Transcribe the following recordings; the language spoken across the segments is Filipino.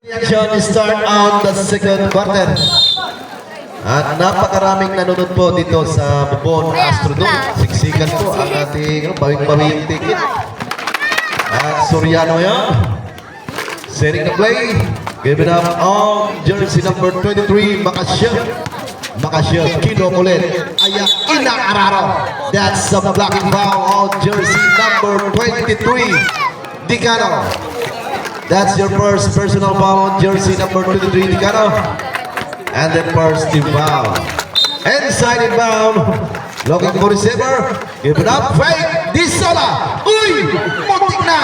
Action start on the second quarter. At napakaraming nanonood po dito sa Bubon Astrodome. Siksikan po ang ating bawing-bawing ticket. At Soriano yan. Setting the play. Give it up on jersey number 23, Makasya kinukulit. Ayak Ina-Araro. That's the blocking foul on jersey number 23, Dicano. That's your first personal foul on jersey number 23, Dicano. And then first team foul. Inside inbound. Looking for receiver. Give it up. Fake. Disola. Uy! Muntik na.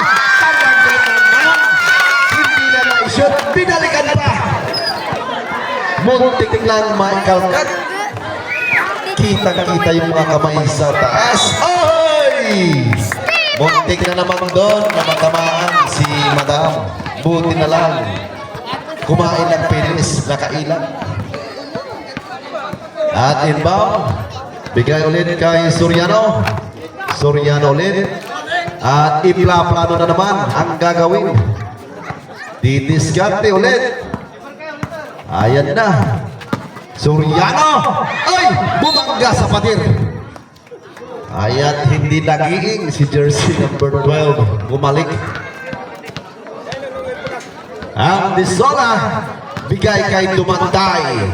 Hindi na na-shoot. Binalikan pa. Muntik lang maikalkat. Kita-kita yung mga kamay sa taas. Oy! Muntik na naman doon na matamaan si Madam. Buti na lang. Kumain ng pilis, nakailan. At inbound. Bigay ulit kay Soriano. Soriano ulit. At iplaplano na naman ang gagawin. Didiskarte ulit. Ayan na. Soriano. Ay! Bumangga sa patir. Ayan, hindi nagiing si jersey number 12. Bumalik. Ang Disola. Bigay kay Dumantay.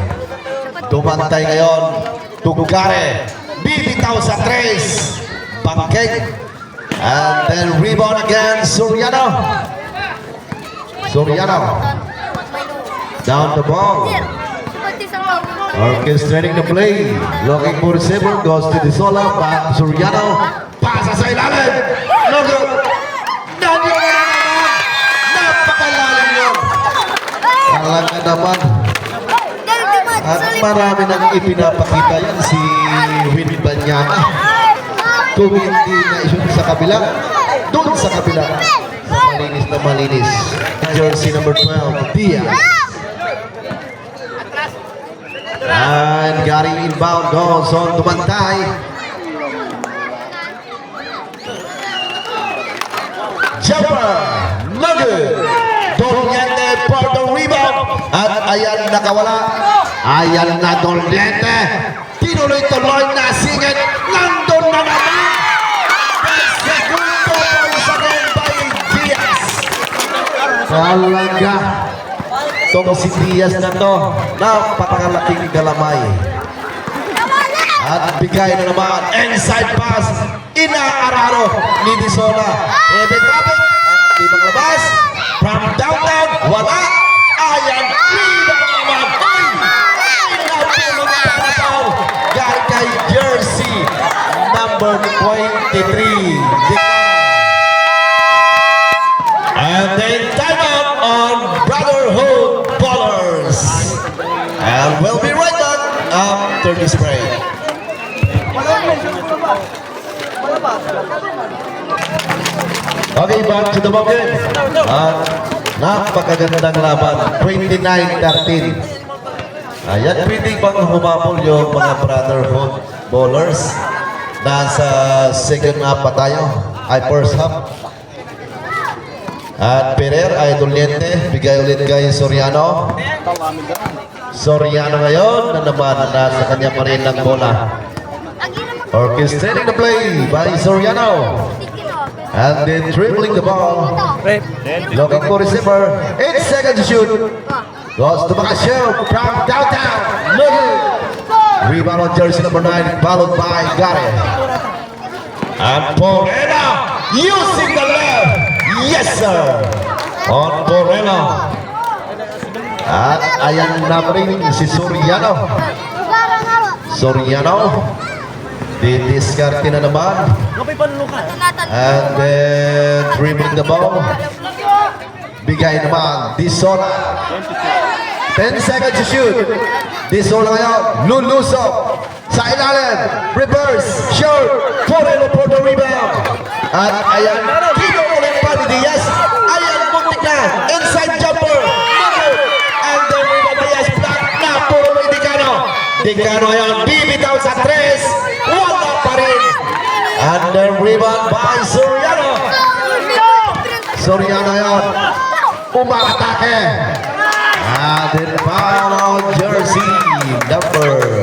Dumantay ngayon. Tugare. Bibitaw sa tres. Bangkeg. And then rebound again. Soriano. Soriano. Down the ball. Orchestrating the play. Looking for receiver. Goes to Disola. Back to Soriano. Pasa sa ilalim. Logo. Nanyo na naman. Napakalalim yun. Talaga naman. At marami nang ipinapakita yan si Win Banyama. Kung hindi na isyon sa kabila, doon sa kabila, sa malinis na malinis. Jersey number 12, Diaz. And Gary inbound goes on to Bantay. Jumper, no good. Doliente for the rebound. At ayan nakawala. Ayan na Doliente. Tinuloy-tuloy na singit. Nandun na naman. Segundo points again by Diaz. Talaga. Itong si Diaz na to. Napakalaking galamay. At bigay na naman. Inside pass. Ina-Araro ni Disola. Heavy traffic. At di maglabas. From downtown. Wala. Ayan. Rebound naman. Gary kay jersey number 23. And then time out on Brotherhood Ballers. And we'll be right back after this break. Okay, back to the ball game. Napakagandang laban. 29-13. Ayan, pwede bang humabol yung mga Brotherhood Ballers? Nasa second half pa tayo. Ay, first half. At Pereira ay Doliente. Bigay ulit kay Soriano. Soriano ngayon na naman nasa kanya pa rin ng bola. Orchestrating the play by Soriano. And then dribbling the ball. Looking for receiver. 8 seconds to shoot. Goes to Makasya from downtown. Rebound on jersey number 9, followed by Gary. And Porena using the left. Yes, sir. On Porena. At ayan na rin si Soriano. Soriano. Didiskarte na naman. And then dribbling the ball. Bigay naman Disola. 10 seconds to shoot. Disola ngayon. Lulusok. Sa ilalim. Reverse. Shoot. Porelo for the rebound. At ayan. Kino ulit pa ni Diaz. Ayan. Muntik na. Inside jumper. And then rebound Diaz. Block na. Puro may Dicano. Dicano ngayon. Bibitaw sa tres. Wala pa rin. And then rebound by Soriano. Soriano ngayon. Umakatake. And then foul on jersey number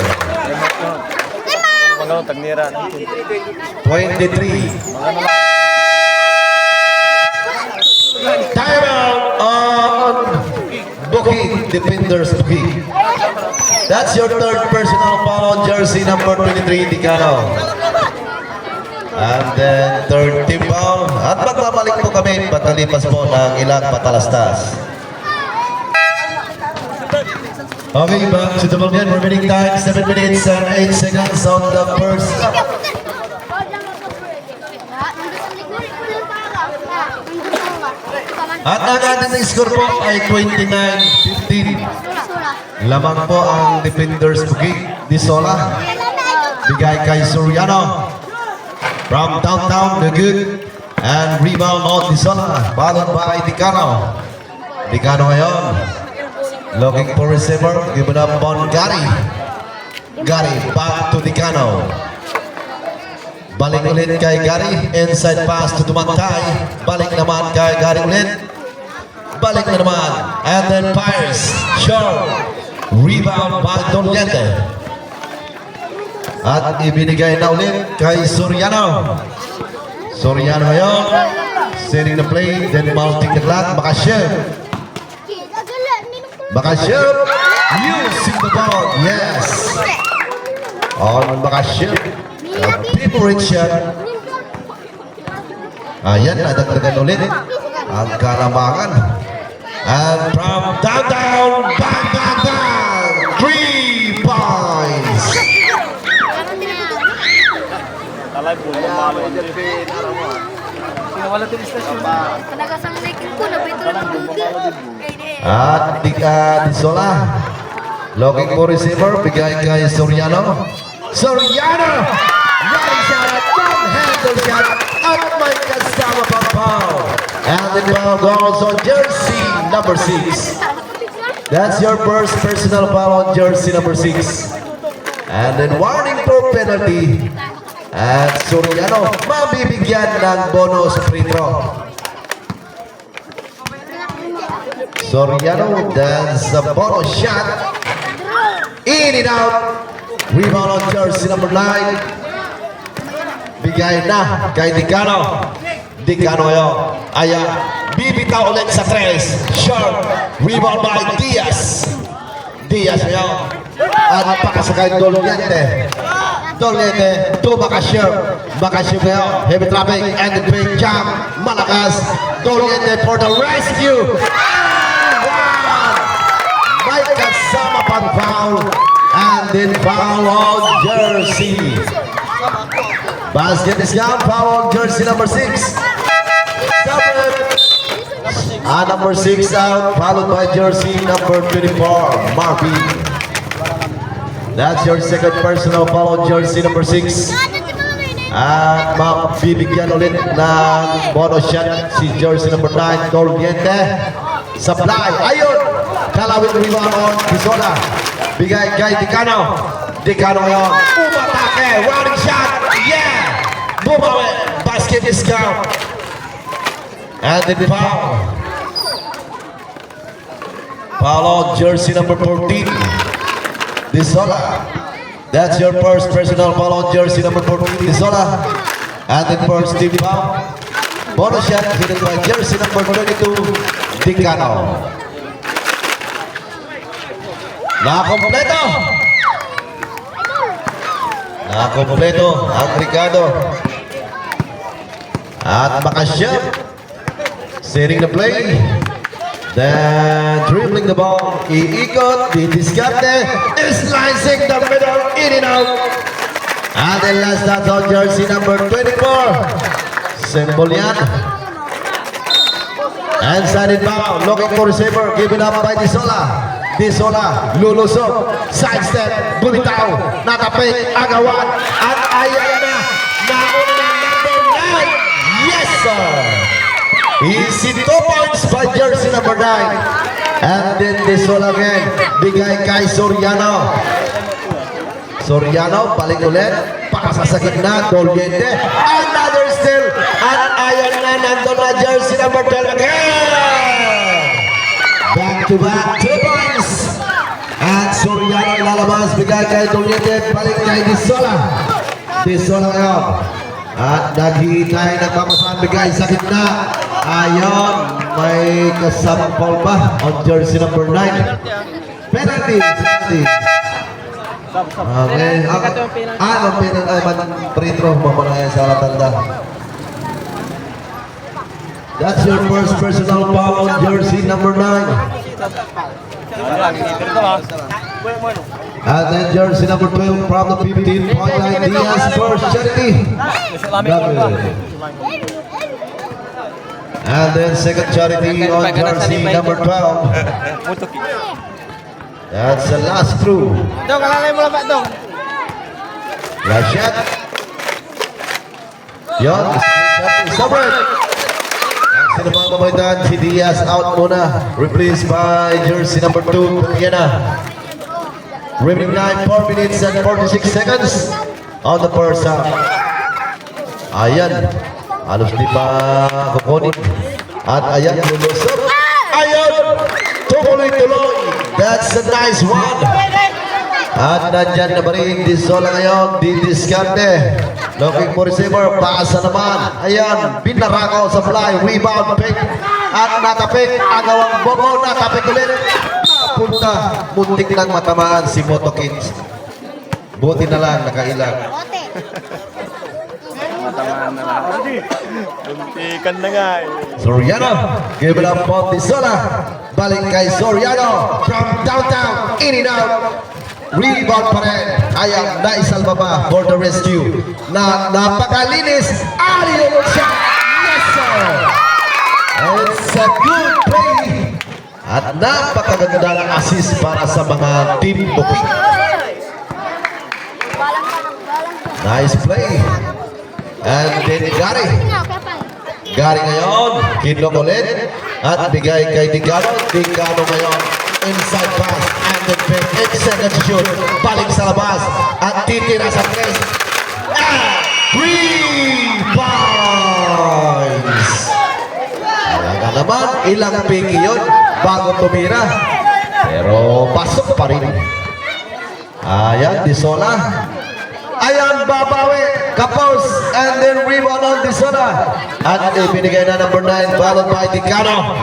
23. Timeout on Bukid, defenders Bukid. That's your third personal foul on jersey number 23, Dicano. And then third team foul. At magbabalik po kami pagkalipas po ng ilang patalastas. Okay, back to the moment. Remaining time 7 minutes and 8 seconds on the first. At ang ating score po ay 29-15. Lamang po ang defenders Bukid, Disola. Bigay kay Soriano. From downtown, the good. And rebound on Disola. Followed by Dicano. Dicano ngayon. Looking for receiver. Given up on Gary. Gary back to Dicano. Balik ulit kay Gary. Inside pass to Dumantay. Balik naman kay Gary ulit. Balik na naman. And then fires. Short. Rebound by Doliente. At ibinigay na ulit kay Soriano. Soriano ngayon. Setting the play. Then mounting the clock. Makasyev. Makasyev. Using the ball. Yes. On Makasyev. Favorite shot. Ayan, nadagdagan ulit ang kalamangan. And from downtown, bang, bang, bang! 3 points! At Disola. Looking for receiver, bigay kay Soriano. Soriano! Right shot, one-handed shot, at may kasama pang foul. And the ball goes on jersey number 6. That's your first personal foul on jersey number 6. And then warning for penalty. At Soriano, mabibigyan ng bonus free throw. Soriano, that's the bonus shot. In and out. Rebound on jersey number 9. Bigay na kay Dicano. Dicano yun. Ayan. Bibitaw ulit sa 3. Short. Rebound by Diaz. Diaz yun. At pakasakay Doliente. Doliente to Makasyev. Makasyev yun. Heavy traffic and the big jump. Malakas. Doliente for the rescue. Wow! May kasama pang foul. And then foul on jersey. Basket is down. Foul on jersey number 6. Number 6 out, followed by jersey number 24, Marvin. That's your second personal foul on jersey number 6. At mabibigyan ulit ng bonus shot si jersey number 9, Doliente. Supply, ayun! Kalawit rebound on Disola. Bigay kay Dicano. Dicano ngayon. Umatake. Running shot. Yeah! Bumawi. Basket is down. And then foul. Foul on jersey number 14. Disola. That's your first personal foul on jersey number 14. Disola. And then first team foul. Bonus shot hit by jersey number 22. Dicano. Nakompleto. Nakompleto ang Ricardo. At Makasyev setting the play. Then dribbling the ball. Iikot, didiskarte, slicing the middle, in and out. And then last that's on jersey number 24. Symbol yan. And sided foul, looking for receiver, given up by Disola. Disola, lulusok, sidestep, bumitaw, natapik, agawan, at ayan na, nauna na number 9. Yes, sir! Easy 2 points by jersey number 9. And then Disola again, bigay kay Soriano. Soriano, balik ulit, pakasasakit na, Doliente, another steal, at ayan na, nandun na jersey number 12 again. Back to back, 2 points. At Soriano ilalabas, bigay kay Doliete, balik kay Disola. Disola ngayon. At naghihintay ng pamasahan, bigay sa gitna. Ayon, may kasampal pa on jersey number 9. Penalty. Okay. Pretro, mamanayan sa Alatanda. That's your first personal foul on jersey number 9. And then jersey number 12 from the 15-point line, Diaz for Charity. And then second Charity on jersey number 12. That's the last through. Dong, kalalay mo lang ba, Dong? Last shot. Yon, Sabret. Ang sinabang pamalitan, si Diaz out muna. Replaced by jersey number 2, Yan na. Remaining 4 minutes and 46 seconds on the first half. Ayan. Halos di pa kukunin. At ayan, lulusot. Ayan! Tuloy-tuloy. That's a nice one. At nandyan na ba rin, Disola ngayon, didiskarte. Looking for receiver, paasa naman. Ayan, pinarakaw sa fly, rebound, pick. At natapik, agawang bobo, natapik ulit. Punta, muntik nang matamaan si Motokins. Buti na lang, nakailang. Matamaan na lang. Buntikan na nga eh. Soriano, give it up for Disola. Balik kay Soriano, from downtown, in and out. Rebound pa rin. Ayan, naisalba pa for the rescue. Napakalinis. Aliyong shot. Yes, sir. It's a good play. At napakaganda ng assist para sa mga team booking. Nice play. And then Gary ngayon, kinlok ulit. At bigay kay Digano. Digano ngayon, inside pass. And then 8 seconds shoot. Balik sa labas. At titira sa 3. 3 points. Talaga naman, ilang pingi yun bago tumira. Pero pasok pa rin. Ayan, Disola. Ayan, babawi. Kapos. And then rebound on Disola. At ibinigay na number 9. Followed by Digano.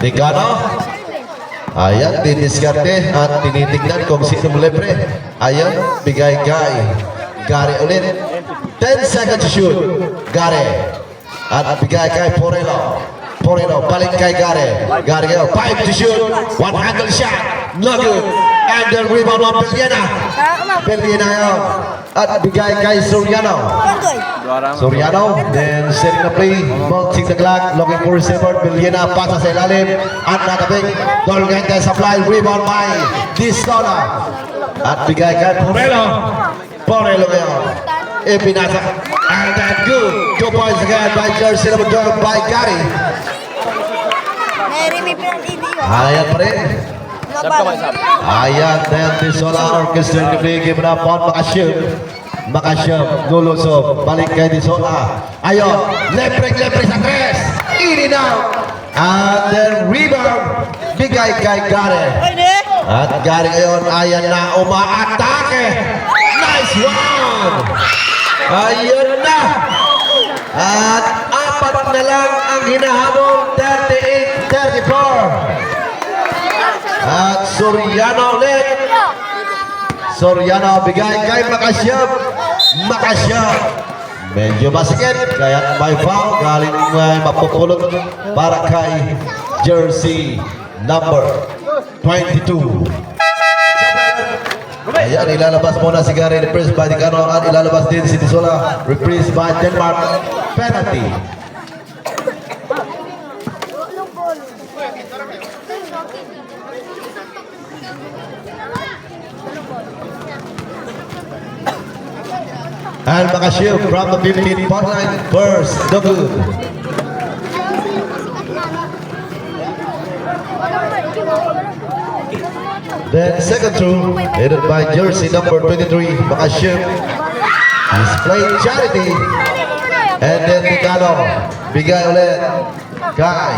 Digano. Ayan, diniskarte at tinitignan kung sino mo libre. Ayan, bigay Gary ulit. 10 seconds to shoot. Gary. At bigay kay Porello. Balik kay Gary. Gary ngayon, 5 to shoot. One handle shot. No good. And then rebound on Beliana. Beliana ngayon. At bigay kay Soriano. Then setting the play, mounting the clock, looking for receiver, Beliana pasa sa ilalim, at natabing, Dolgante supply, rebound by Disola. At bigay kay Porello ngayon. Ipinasa, and then good. 2 points again by jersey number 12 by Gary. Ayan pa rin. Ayan, then Disola orchestra the play, given up on Makasyam, lulusog, balik kay Disola. Ayon, lepre sa 3. In and out. And then rebound, bigay kay Gary. At Gary ngayon, ayan na, umaatake. Nice one. Ayan na. At 4 na lang ang hinahabol, 38-34. At Soriano ulit. Soriano bigay kay Makasyam. Medyo masikip, kaya may foul. Galing may mapupulot para kay jersey number 22. Ayan, ilalabas muna si Gary, reprised by Digano, at ilalabas din si Disola, reprised by Denmark. Penalty. And Makasyam from the 15-point line, first, no good. Then second through, headed by jersey number 23, Makasyam. He's playing Charity. And then Digano, bigay ulit, Guy.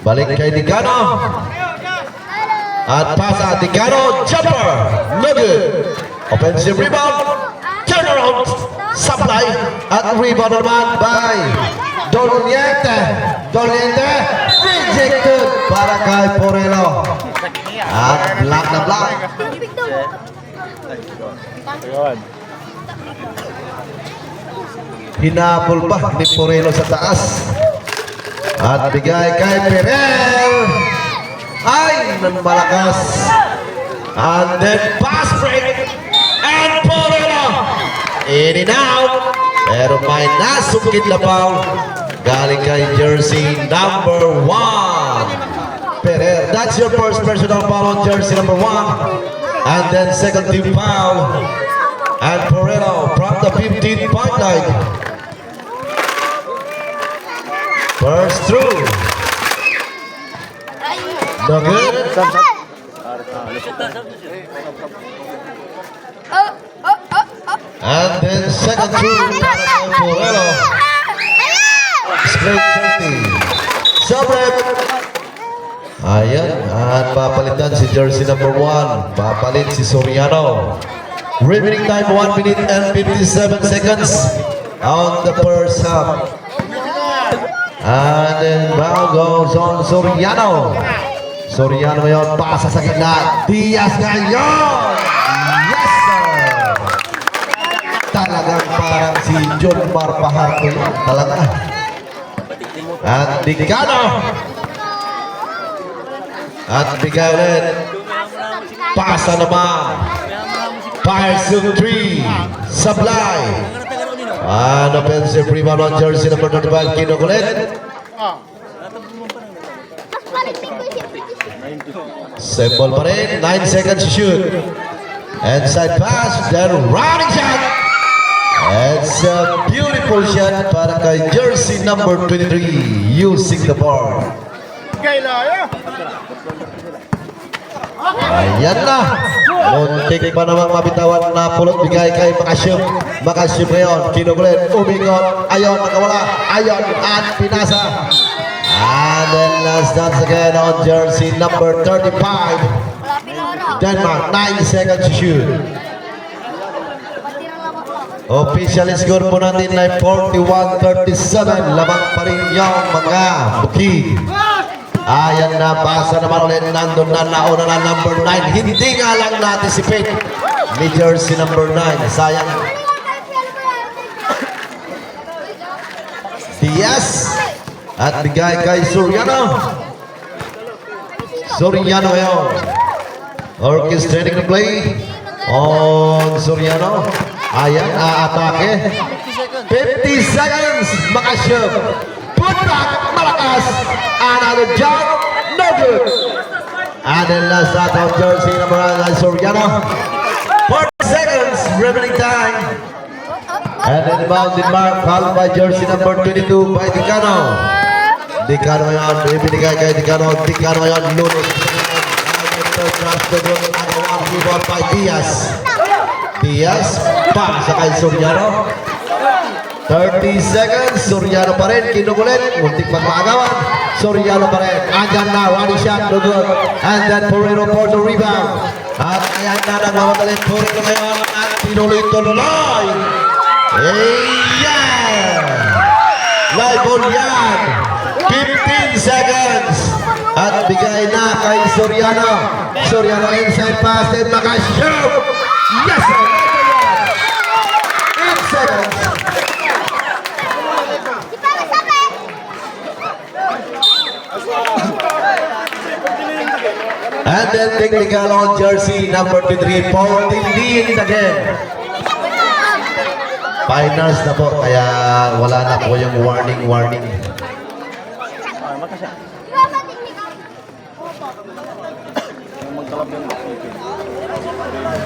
Balik kay Dicano. At pasa Dicano, jumper. No good. Offensive rebound. Turnaround. Supply. At rebound naman by Doliente. Doliente. Rejected para kay Porelo. At block na block. Ayun. Hinapol pa ni Porelo sa taas. At bigay kay Perel. Ay, nang malakas. And then pass break. And Porelo. In and out. Pero may nasungkit na foul. Galing kay jersey number 1. Perel, that's your first personal foul on jersey number 1. And then second team foul. And Porelo from the 15-point line. First through. No good. And then second through. Porelo. Straight 30. Subrep. Ayan. At papalitan si jersey number 1. Papalit si Soriano. Remaining time 1 minute and 57 seconds on the first half. And then ball goes on Soriano. Soriano ngayon, pasa sa gitna. Diaz ngayon! Yes, sir! Talagang parang si John Marpaharto yun. Talaga. At Dicano. At bigay ulit. Pasa naman. Fires to 3. Supply. An offensive rebound on jersey number 25. Kinukulit. Simple pa rin. 9 seconds to shoot. Inside pass. Then running shot. It's a beautiful shot para kay jersey number 23. Using the board. Ayan na. Muntik pa naman mabitawan na pulot bigay kay Makasyum. Makasyum ngayon. Kinukulit. Umingon. Ayon. Nakawala. Ayon. At pinasa. And then last dance again on jersey number 35. Denmark. 9 seconds to shoot. Official score po natin ay 41-37. Lamang pa rin yung mga bukid. Ayan na, pasa naman ulit. Nandun na, nauna na number 9. Hindi nga lang na-anticipate ni jersey number 9. Sayang. Diaz. At bigay kay Soriano. Soriano ngayon. Orchestrating the play on Soriano. Ayan, aatake. 50 seconds. Makasyum. Put back, malakas. Another jump, no good. And then last shot of jersey number 9, Soriano. 40 seconds, remaining time. And then the bounded mark, followed by jersey number 22 by Dicano. Dicano yan, ibinigay kay Dicano. Dicano yan, lunod. Rebound by Diaz. Diaz, pa sa kay Soriano. 30 seconds, Soriano pa rin, kinukulit, muntik magmaagawan, Soriano pa rin, andyan na, running shot, no good, and then Porero for the rebound, at ayan na, nagmamatalit, Porero ngayon, at tinuloy-tuloy, yeah! Live ball yan, 15 seconds, at bigay na kay Soriano, Soriano inside pass, and Makasyum, yes sir, 8 seconds, and then technical on jersey number 23, 14 lead again. Finals na po, kaya wala na po yung warning.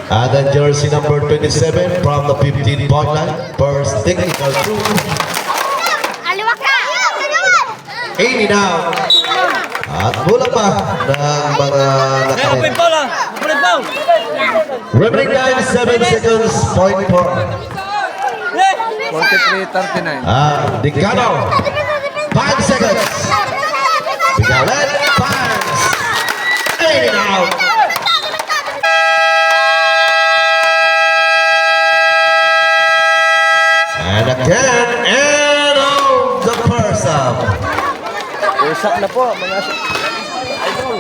And then jersey number 27 from the 15-point line, first technical through. 80 now. At mula pa ng mga nakarin. Remaining time 7 seconds, point for 43-39. Dicano. 5 seconds. Bigyan ulit. again, and on the first half. Usak na po, mga idol.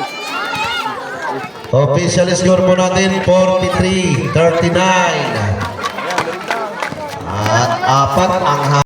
Official score po natin, 43-39. At apat ang